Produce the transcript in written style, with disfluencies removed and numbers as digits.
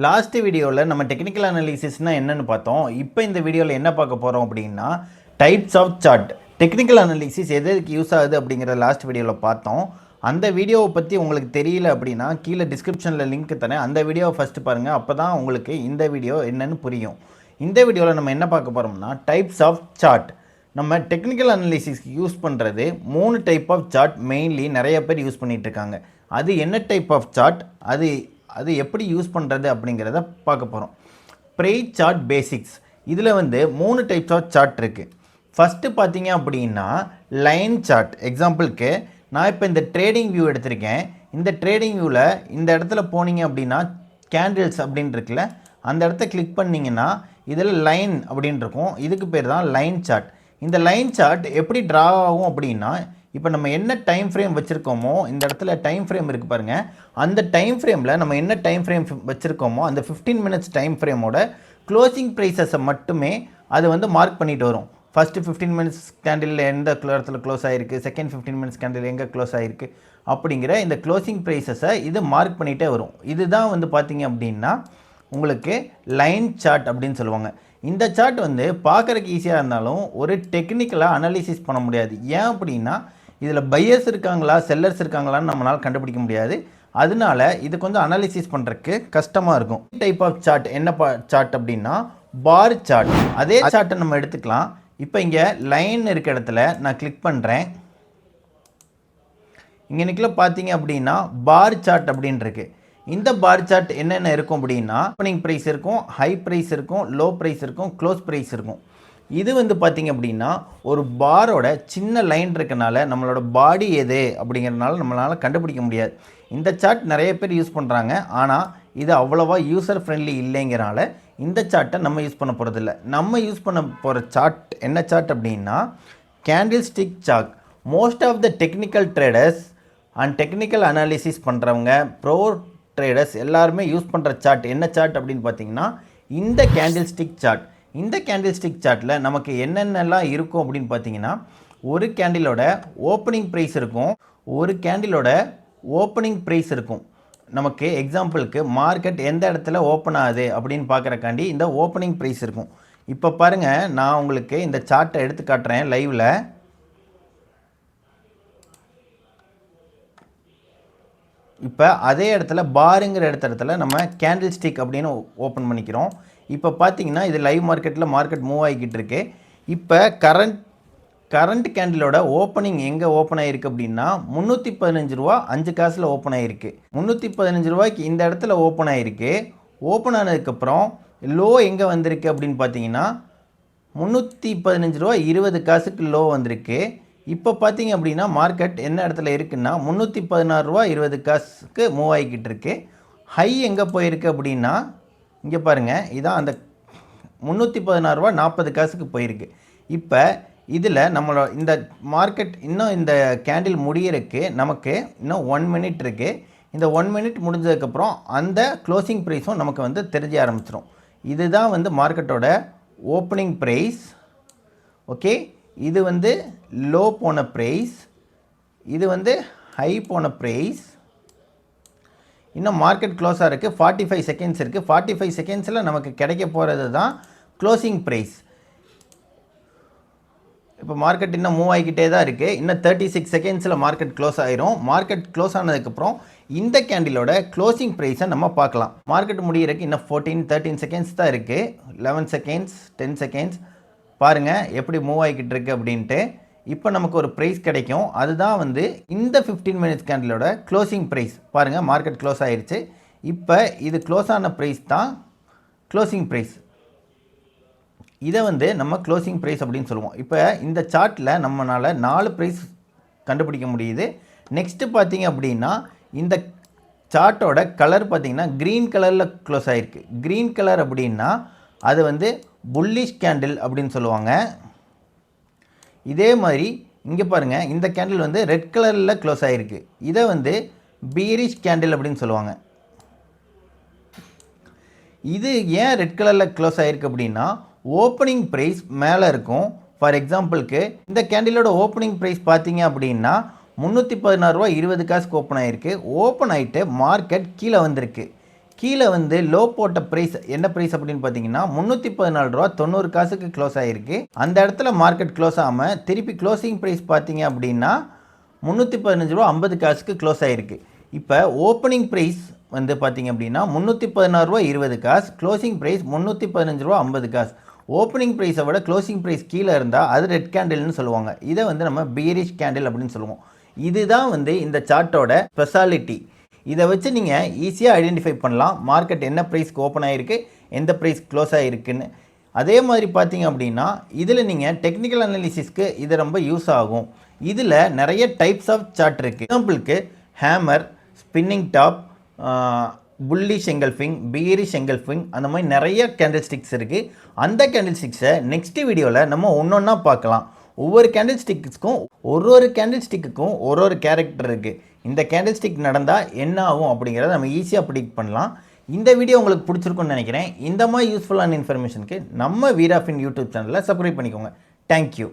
Last வீடியோவில் நம்ம technical அனாலிசிஸ்னால் என்னென்னு பார்த்தோம். இப்போ இந்த வீடியோவில் என்ன பார்க்க போகிறோம் அப்படின்னா types of chart. Technical analysis எதுக்கு யூஸ் ஆகுது அப்படிங்கிற லாஸ்ட் வீடியோவில் பார்த்தோம். அந்த வீடியோவை பற்றி உங்களுக்கு தெரியல அப்படின்னா கீழே டிஸ்கிரிப்ஷனில் லிங்க் தரேன். அந்த வீடியோவை ஃபஸ்ட்டு பாருங்கள். அப்போ தான் உங்களுக்கு இந்த வீடியோ என்னென்னு புரியும். இந்த வீடியோவில் நம்ம என்ன பார்க்க போகிறோம்னா டைப்ஸ் ஆஃப் சார்ட். நம்ம டெக்னிக்கல் அனாலிசிஸ்க்கு யூஸ் பண்ணுறது 3 டைப் ஆஃப் சார்ட் மெயின்லி நிறைய பேர் யூஸ் பண்ணிகிட்ருக்காங்க. அது என்ன டைப் ஆஃப் சார்ட், அது எப்படி யூஸ் பண்ணுறது அப்படிங்கிறத பார்க்க போகிறோம். Price chart basics. இதில் 3 டைப்ஸ் ஆஃப் சார்ட் இருக்குது. ஃபஸ்ட்டு பார்த்தீங்க அப்படின்னா லைன் சார்ட். எக்ஸாம்பிளுக்கு நான் இப்போ இந்த ட்ரேடிங் வியூ எடுத்திருக்கேன். இந்த ட்ரேடிங் வியூவில் இந்த இடத்துல போனீங்க அப்படின்னா கேண்டில்ஸ் அப்படின்னு இருக்குல்ல, அந்த இடத்த கிளிக் பண்ணிங்கன்னா இதில் லைன் அப்படின்னு இருக்கும். இதுக்கு பேர் தான் லைன் சார்ட். இந்த லைன் சார்ட் எப்படி ட்ரா ஆகும் அப்படின்னா, இப்போ நம்ம என்ன டைம் ஃப்ரேம் வச்சுருக்கோமோ, இந்த இடத்துல டைம் ஃப்ரேம் இருக்குது பாருங்கள், அந்த டைம் ஃப்ரேமில் நம்ம என்ன டைம் ஃப்ரேம் வச்சுருக்கோமோ அந்த 15 மினிட்ஸ் டைம் ஃப்ரேமோட க்ளோசிங் ப்ரைஸஸை மட்டுமே அது மார்க் பண்ணிட்டு வரும். ஃபஸ்ட்டு 15 மினிட்ஸ் கேண்டில் எந்த இடத்துல க்ளோஸ் ஆகிருக்கு, செகண்ட் 15 மினிட்ஸ் கேண்டில் எங்கே க்ளோஸ் ஆகிருக்கு அப்படிங்கிற இந்த க்ளோசிங் ப்ரைஸஸை இது மார்க் பண்ணிகிட்டே வரும். இதுதான் பார்த்தீங்க அப்படின்னா உங்களுக்கு லைன் சார்ட் அப்படின்னு சொல்லுவாங்க. இந்த சார்ட் பார்க்குறதுக்கு ஈஸியாக இருந்தாலும் ஒரு டெக்னிக்கலாக அனாலிசிஸ் பண்ண முடியாது. ஏன் அப்படின்னா இதில் பையர்ஸ் இருக்காங்களா செல்லர்ஸ் இருக்காங்களான்னு நம்மளால் கண்டுபிடிக்க முடியாது. அதனால இது கொஞ்சம் அனாலிசிஸ் பண்ணுறதுக்கு கஷ்டமாக இருக்கும். டைப் ஆஃப் சார்ட் என்ன சார்ட் அப்படின்னா பார் சார்ட். அதே சார்ட்டை நம்ம எடுத்துக்கலாம். இப்போ இங்கே லைன் இருக்க இடத்துல நான் கிளிக் பண்ணுறேன். இங்கே நிற்கல பார்த்தீங்க அப்படின்னா பார் சார்ட் அப்படின்னு இருக்கு. இந்த பார் சார்ட் என்னென்ன இருக்கும் அப்படின்னா ஓப்பனிங் ப்ரைஸ் இருக்கும், ஹை ப்ரைஸ் இருக்கும், லோ ப்ரைஸ் இருக்கும், க்ளோஸ் ப்ரைஸ் இருக்கும். இது பார்த்தீங்க அப்படின்னா ஒரு பாரோட சின்ன லைன் இருக்கனால நம்மளோட பாடி எது அப்படிங்கிறதுனால நம்மளால் கண்டுபிடிக்க முடியாது. இந்த சார்ட் நிறைய பேர் யூஸ் பண்ணுறாங்க. ஆனால் இது அவ்வளோவா யூசர் ஃப்ரெண்ட்லி இல்லைங்கிறனால இந்த சார்ட்டை நம்ம யூஸ் பண்ண போகிறதில்ல. நம்ம யூஸ் பண்ண போகிற சார்ட் என்ன சார்ட் அப்படின்னா candlestick chart. Most of the technical traders and technical analysis பண்ணுறவங்க, ப்ரோ ட்ரேடர்ஸ் எல்லாருமே யூஸ் பண்ணுற சார்ட் என்ன சார்ட் அப்படின்னு பார்த்தீங்கன்னா இந்த கேண்டில் ஸ்டிக் சார்ட். இந்த கேண்டில் ஸ்டிக் சார்ட்டில் நமக்கு என்னென்னலாம் இருக்கும் அப்படின்னு பார்த்தீங்கன்னா ஒரு கேண்டிலோட ஓப்பனிங் ப்ரைஸ் இருக்கும், ஒரு கேண்டிலோட ஓப்பனிங் ப்ரைஸ் இருக்கும். நமக்கு எக்ஸாம்பிளுக்கு மார்க்கெட் எந்த இடத்துல ஓப்பன் ஆகுது அப்படின்னு பார்க்குறக்காண்டி இந்த ஓப்பனிங் ப்ரைஸ் இருக்கும். இப்போ பாருங்கள், நான் உங்களுக்கு இந்த சார்ட்டை எடுத்து காட்டுறேன் லைவில். இப்போ அதே இடத்துல பாருங்கிற இடத்துல நம்ம கேண்டில் ஸ்டிக் அப்படின்னு ஓப்பன் பண்ணிக்கிறோம். இப்போ பார்த்தீங்கன்னா இது லைவ் மார்க்கெட்டில் மார்க்கெட் மூவ் ஆகிக்கிட்டு இருக்கு. இப்போ கரண்ட் கேண்டிலோட ஓப்பனிங் எங்கே ஓப்பன் ஆகிருக்கு அப்படின்னா 315 ரூபா 5 காசில் ஓப்பன் ஆகிருக்கு. 315 ரூபாய்க்கு இந்த இடத்துல ஓப்பன் ஆகிருக்கு. ஓப்பன் ஆனதுக்கப்புறம் லோ எங்கே வந்திருக்கு அப்படின்னு பார்த்தீங்கன்னா 315 ரூபா 20 காசுக்கு லோ வந்திருக்கு. இப்போ பார்த்தீங்க அப்படின்னா மார்க்கெட் என்ன இடத்துல இருக்குன்னா 316 ரூபா 20 காசுக்கு மூவ் ஆகிக்கிட்டு இருக்கு. ஹை எங்கே போயிருக்கு அப்படின்னா இங்கே பாருங்கள், இதான் அந்த 316 ரூபா 40 காசுக்கு போயிருக்கு. இப்போ இதில் நம்மளோட இந்த மார்க்கெட் இன்னும் இந்த கேண்டில் முடியறதுக்கு நமக்கு இன்னும் 1 மினிட் இருக்குது. இந்த 1 மினிட் முடிஞ்சதுக்கப்புறம் அந்த க்ளோசிங் ப்ரைஸும் நமக்கு தெரிஞ்ச ஆரம்பிச்சிடும். இதுதான் மார்க்கெட்டோட ஓப்பனிங் ப்ரைஸ். ஓகே, இது லோ போன ப்ரைஸ், இது ஹை போன ப்ரைஸ். இன்னும் மார்க்கெட் க்ளோஸாக இருக்குது, 45 செகண்ட்ஸ் இருக்குது. 45 செகண்ட்ஸில் நமக்கு கிடைக்க போகிறது தான் க்ளோசிங் ப்ரைஸ். இப்போ மார்க்கெட் இன்னும் மூவ் ஆகிக்கிட்டே தான் இருக்குது. இன்னும் 36 செகண்ட்ஸில் மார்க்கெட் க்ளோஸ் ஆகிரும். மார்க்கெட் க்ளோஸ் ஆனதுக்கப்புறம் இந்த கேண்டிலோட க்ளோசிங் ப்ரைஸை நம்ம பார்க்கலாம். மார்க்கெட் முடிகிறதுக்கு இன்னும் 13 செகண்ட்ஸ் தான் இருக்குது. 11 செகண்ட்ஸ், 10 செகண்ட்ஸ். பாருங்கள் எப்படி மூவ் ஆகிக்கிட்டு இருக்குது அப்படின்ட்டு. இப்போ நமக்கு ஒரு ப்ரைஸ் கிடைக்கும். அதுதான் இந்த 15 மினிட்ஸ் கேண்டிலோட க்ளோசிங் ப்ரைஸ். பாருங்கள், மார்க்கெட் க்ளோஸ் ஆகிடுச்சு. இப்போ இது க்ளோஸ் ஆன ப்ரைஸ் தான் க்ளோசிங் ப்ரைஸ். இதை நம்ம க்ளோசிங் ப்ரைஸ் அப்படின்னு சொல்லுவோம். இப்போ இந்த சார்ட்டில் நம்மளால் 4 ப்ரைஸ் கண்டுபிடிக்க முடியுது. நெக்ஸ்ட்டு பார்த்தீங்க அப்படின்னா இந்த சார்ட்டோட கலர் பார்த்தீங்கன்னா க்ரீன் கலரில் க்ளோஸ் ஆகிருக்கு. க்ரீன் கலர் அப்படின்னா அது புல்லிஷ் கேண்டில் அப்படின்னு சொல்லுவாங்க. இதே மாதிரி இங்கே பாருங்கள், இந்த கேண்டில் ரெட் கலரில் க்ளோஸ் ஆகிருக்கு. இதை பீரிஷ் கேண்டில் அப்படின்னு சொல்லுவாங்க. இது ஏன் ரெட் கலரில் க்ளோஸ் ஆகிருக்கு அப்படின்னா ஓப்பனிங் ப்ரைஸ் மேலே இருக்கும். ஃபார் எக்ஸாம்பிளுக்கு இந்த கேண்டிலோட ஓப்பனிங் ப்ரைஸ் பார்த்தீங்க அப்படின்னா 316 ரூபா 20 காசுக்கு ஓப்பன் ஆகிருக்கு. ஓப்பன் ஆகிட்டு மார்க்கெட் கீழே வந்திருக்கு. கீழே வந்து லோ போட்ட ப்ரைஸ் என்ன ப்ரைஸ் அப்படின்னு பார்த்தீங்கன்னா 314 ரூபா 90 காசுக்கு க்ளோஸ் ஆகிருக்கு. அந்த இடத்துல மார்க்கெட் க்ளோஸ் ஆகாமல் திருப்பி க்ளோசிங் ப்ரைஸ் பார்த்தீங்க அப்படின்னா 315 ரூபா 50 காசுக்கு க்ளோஸ் ஆகிருக்கு. இப்போ ஓப்பனிங் ப்ரைஸ் வந்து பார்த்தீங்க அப்படின்னா 316 ரூபா 20 காசு, க்ளோசிங் ப்ரைஸ் 315 ரூபா 50 காசு. ஓப்பனிங் ப்ரைஸை விட க்ளோசிங் ப்ரைஸ் கீழே இருந்தால் அது ரெட் கேண்டில்னு சொல்லுவாங்க. இதை வந்து நம்ம பீரிஷ் கேண்டில் அப்படின்னு சொல்லுவோம். இதுதான் வந்து இந்த சார்ட்டோட ஸ்பெஷாலிட்டி. இதை வச்சு நீங்கள் ஈஸியாக ஐடென்டிஃபை பண்ணலாம் மார்க்கெட் என்ன ப்ரைஸ்க்கு ஓப்பன் ஆகிருக்கு, எந்த ப்ரைஸ் க்ளோஸ் ஆகிருக்குன்னு. அதே மாதிரி பார்த்தீங்க அப்படின்னா இதில் நீங்கள் டெக்னிக்கல் அனாலிசிஸ்க்கு இது ரொம்ப யூஸ் ஆகும். இதில் நிறைய டைப்ஸ் ஆஃப் சார்ட் இருக்குது. எக்ஸாம்பிளுக்கு hammer, spinning top, bullish engulfing, bearish engulfing, அந்த மாதிரி நிறைய கேண்டில் ஸ்டிக்ஸ் இருக்குது. அந்த கேண்டில் ஸ்டிக்ஸை நெக்ஸ்ட் வீடியோவில் நம்ம ஒன்றா பார்க்கலாம். ஒவ்வொரு கேண்டில் ஸ்டிக்ஸ்க்கும் ஒரு கேண்டில் ஸ்டிக்குக்கும் ஒரு கேரக்டர் இருக்குது. இந்த கேண்டில் ஸ்டிக் நடந்தால் என்ன ஆகும் அப்படிங்கிறத நம்ம ஈஸியாக ப்ரிடிக்ட் பண்ணலாம். இந்த வீடியோ உங்களுக்கு பிடிச்சிருக்குன்னு நினைக்கிறேன். இந்த மாதிரி யூஸ்ஃபுல்லான இன்ஃபர்மேஷனுக்கு நம்ம வீராஃபின் யூடியூப் சேனலில் சப்ஸ்கிரைப் பண்ணிக்கோங்க. தேங்க்யூ.